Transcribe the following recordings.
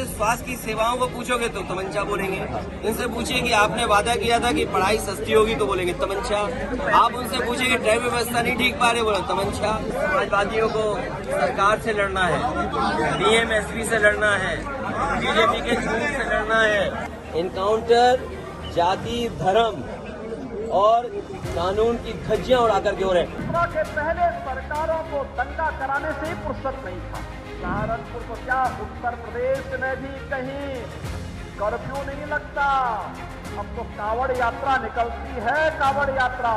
इनसे स्वास्थ्य की सेवाओं को पूछोगे तो तमंचा बोलेंगे। इनसे पूछिए कि आपने वादा किया था कि पढ़ाई सस्ती होगी तो बोलेंगे तमंचा। आप उनसे पूछिए कि ट्रैफिक व्यवस्था नहीं ठीक पा रहे, बोले तमंचा। समाजवादियों को सरकार से लड़ना है, डीएम एसपी से लड़ना है, बीजेपी के झूठ से लड़ना है। इनकाउंटर जाति धर्म और कानून की धज्जियां उड़ाकर के हो रहे हैं। के पहले सरकारों को दंगा कराने से ही फुर्सत नहीं था। सहारनपुर को क्या, उत्तर प्रदेश में भी कहीं कर्फ्यू नहीं लगता। अब तो कावड़ यात्रा निकलती है, कावड़ यात्रा।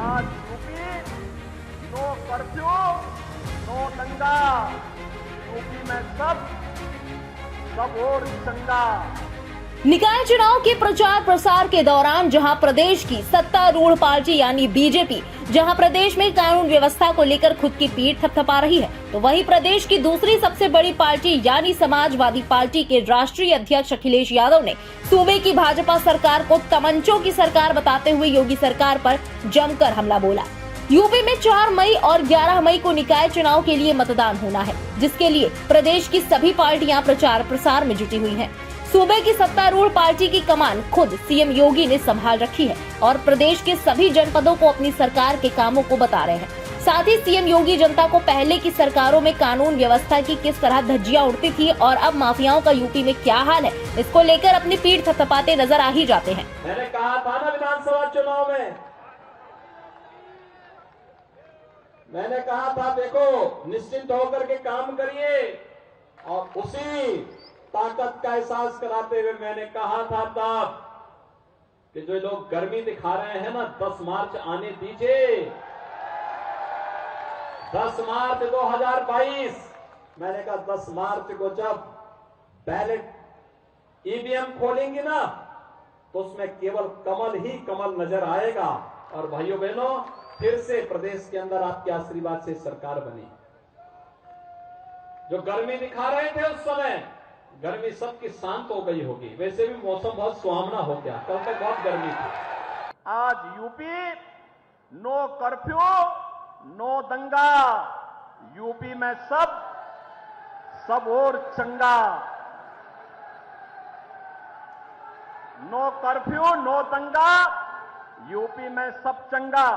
आज यूपी नो कर्फ्यू नो दंगा, यूपी में सब और चंगा। निकाय चुनाव के प्रचार प्रसार के दौरान जहां प्रदेश की सत्तारूढ़ पार्टी यानी बीजेपी जहां प्रदेश में कानून व्यवस्था को लेकर खुद की पीठ थपथपा रही है, तो वहीं प्रदेश की दूसरी सबसे बड़ी पार्टी यानी समाजवादी पार्टी के राष्ट्रीय अध्यक्ष अखिलेश यादव ने सूबे की भाजपा सरकार को तमंचों की सरकार बताते हुए योगी सरकार पर जमकर हमला बोला। यूपी में 4 मई और 11 मई को निकाय चुनाव के लिए मतदान होना है, जिसके लिए प्रदेश की सभी पार्टियां प्रचार प्रसार में जुटी हुई हैं। सूबे की सत्तारूढ़ पार्टी की कमान खुद सीएम योगी ने संभाल रखी है और प्रदेश के सभी जनपदों को अपनी सरकार के कामों को बता रहे हैं। साथ ही सीएम योगी जनता को पहले की सरकारों में कानून व्यवस्था की किस तरह धज्जियां उड़ती थी और अब माफियाओं का यूपी में क्या हाल है, इसको लेकर अपनी पीठ थपथपाते नजर आ ही जाते हैं। मैंने कहा था ना विधानसभा चुनाव में, मैंने कहा था देखो निश्चिंत होकर के काम करिए, और उसी ताकत का एहसास कराते हुए मैंने कहा था तब कि जो लोग गर्मी दिखा रहे हैं ना, 10 मार्च आने दीजिए। 10 मार्च 2022, मैंने कहा 10 मार्च को जब बैलेट ईवीएम खोलेंगे ना, तो उसमें केवल कमल ही कमल नजर आएगा। और भाइयों बहनों, फिर से प्रदेश के अंदर आपके आशीर्वाद से सरकार बनी। जो गर्मी दिखा रहे थे उस समय, गर्मी सबकी शांत हो गई होगी। वैसे भी मौसम बहुत सुहावना हो गया, कल तक बहुत गर्मी थी। आज यूपी नो कर्फ्यू नो दंगा, यूपी में सब और चंगा। नो कर्फ्यू नो दंगा, यूपी में सब चंगा।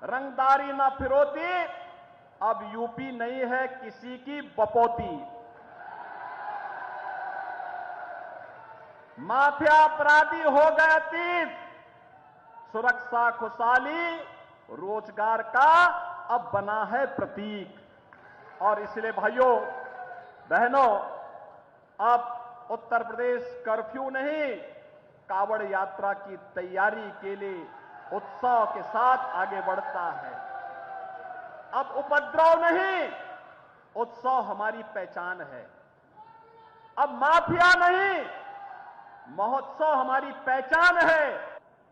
रंगदारी ना फिरौती, अब यूपी नहीं है किसी की बपौती। माफिया अपराधी हो गए अतीत, सुरक्षा खुशहाली रोजगार का अब बना है प्रतीक। और इसलिए भाइयों बहनों, अब उत्तर प्रदेश कर्फ्यू नहीं, कावड़ यात्रा की तैयारी के लिए उत्साह के साथ आगे बढ़ता है। अब उपद्रव नहीं, उत्साह हमारी पहचान है। अब माफिया नहीं, महोत्सव हमारी पहचान है।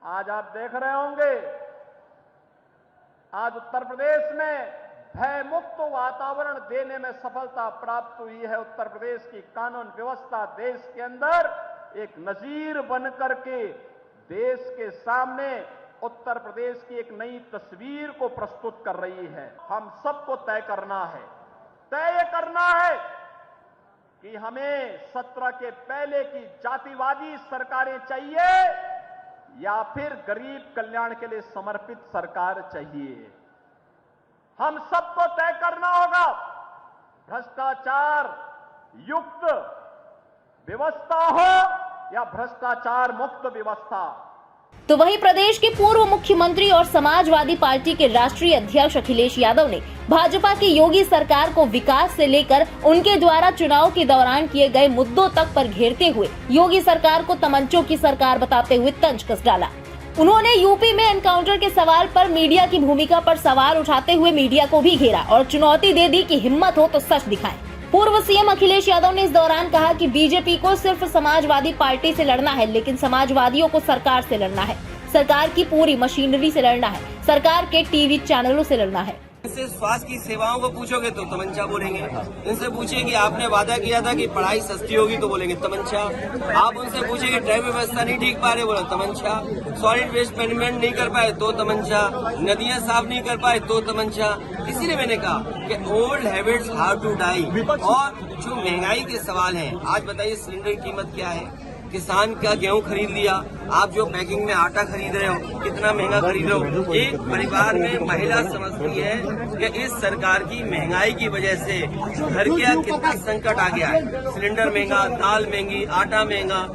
आज आप देख रहे होंगे, आज उत्तर प्रदेश में भय मुक्त वातावरण देने में सफलता प्राप्त हुई है। उत्तर प्रदेश की कानून व्यवस्था देश के अंदर एक नजीर बनकर के देश के सामने उत्तर प्रदेश की एक नई तस्वीर को प्रस्तुत कर रही है। हम सबको तय करना है कि हमें 17 के पहले की जातिवादी सरकारें चाहिए या फिर गरीब कल्याण के लिए समर्पित सरकार चाहिए। हम सबको तय करना होगा। भ्रष्टाचार युक्त व्यवस्था हो या भ्रष्टाचार मुक्त व्यवस्था। तो वहीं प्रदेश के पूर्व मुख्यमंत्री और समाजवादी पार्टी के राष्ट्रीय अध्यक्ष अखिलेश यादव ने भाजपा की योगी सरकार को विकास से लेकर उनके द्वारा चुनाव के दौरान किए गए मुद्दों तक पर घेरते हुए योगी सरकार को तमंचों की सरकार बताते हुए तंज कस डाला। उन्होंने यूपी में एनकाउंटर के सवाल पर मीडिया की भूमिका पर सवाल उठाते हुए मीडिया को भी घेरा और चुनौती दे दी कि हिम्मत हो तो सच दिखाएं। पूर्व सीएम अखिलेश यादव ने इस दौरान कहा कि बीजेपी को सिर्फ समाजवादी पार्टी से लड़ना है, लेकिन समाजवादियों को सरकार से लड़ना है, सरकार की पूरी मशीनरी से लड़ना है, सरकार के टीवी चैनलों से लड़ना है। इनसे स्वास्थ्य की सेवाओं को पूछोगे तो तमंचा बोलेंगे। इनसे पूछिए कि आपने वादा किया था कि पढ़ाई सस्ती होगी तो बोलेंगे तमंचा। आप उनसे पूछिए कि ट्रैफिक व्यवस्था नहीं ठीक पा रहे, बोला तमंचा। सॉलिड वेस्ट मैनेजमेंट नहीं कर पाए तो तमंचा। नदियां साफ नहीं कर पाए तो तमंचा। इसीलिए मैंने कहा कि old habits how to die. और जो महंगाई के सवाल हैं, आज बताइए सिलेंडर की कीमत क्या है। किसान का गेहूं खरीद लिया, आप जो पैकिंग में आटा खरीद रहे हो कितना महंगा खरीद रहे हो। एक परिवार में महिला समझती है कि इस सरकार की महंगाई की वजह से घर का कितना संकट आ गया है। सिलेंडर महंगा, दाल महंगी, आटा महंगा,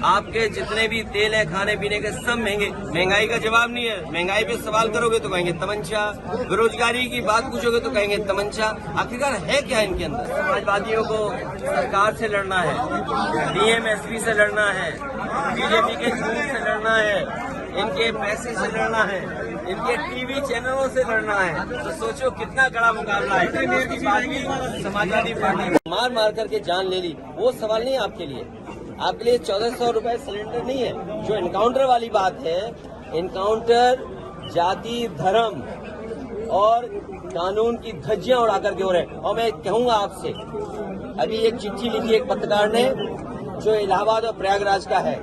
आपके जितने भी तेल है खाने पीने के सब महंगे। महंगाई का जवाब नहीं है। महंगाई पे सवाल करोगे तो कहेंगे तमंचा। बेरोजगारी की बात पूछोगे तो कहेंगे तमंचा। आखिरकार है क्या इनके अंदर। समाजवादियों को सरकार से लड़ना है, डीएमएसपी से लड़ना है, बीजेपी के झूठ से लड़ना है, इनके पैसे से लड़ना है, इनके टीवी चैनलों से लड़ना है। तो सोचो कितना कड़ा मुकाबला है। समाजवादी पार्टी मार मार करके जान ले ली, वो सवाल नहीं आपके लिए। आपके लिए 1400 रुपए सिलेंडर नहीं है। जो एनकाउंटर वाली बात है, एनकाउंटर जाति, धर्म और कानून की धज्जियां उड़ा करके हो रहे हैं। और मैं कहूंगा आपसे, अभी एक चिट्ठी लिखी एक पत्रकार ने जो इलाहाबाद और प्रयागराज का है,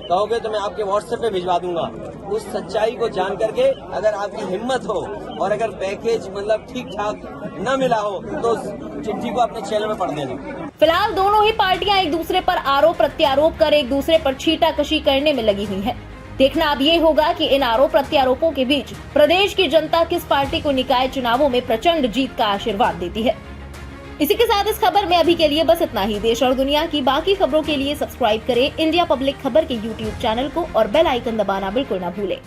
कहोगे तो मैं आपके व्हाट्सएप पे भिजवा दूंगा। उस सच्चाई को जान करके अगर आपकी हिम्मत हो और अगर पैकेज मतलब ठीक ठाक न मिला हो तो चिट्ठी को अपने चैनल में पढ़ देना। फिलहाल दोनों ही पार्टियां एक दूसरे पर आरोप प्रत्यारोप कर एक दूसरे पर छींटाकशी करने में लगी हुई है। देखना अब ये होगा कि इन आरोप प्रत्यारोपों के बीच प्रदेश की जनता किस पार्टी को निकाय चुनावों में प्रचंड जीत का आशीर्वाद देती है। इसी के साथ इस खबर में अभी के लिए बस इतना ही। देश और दुनिया की बाकी खबरों के लिए सब्सक्राइब करें इंडिया पब्लिक खबर के YouTube चैनल को और बेल आइकन दबाना बिल्कुल न भूलें।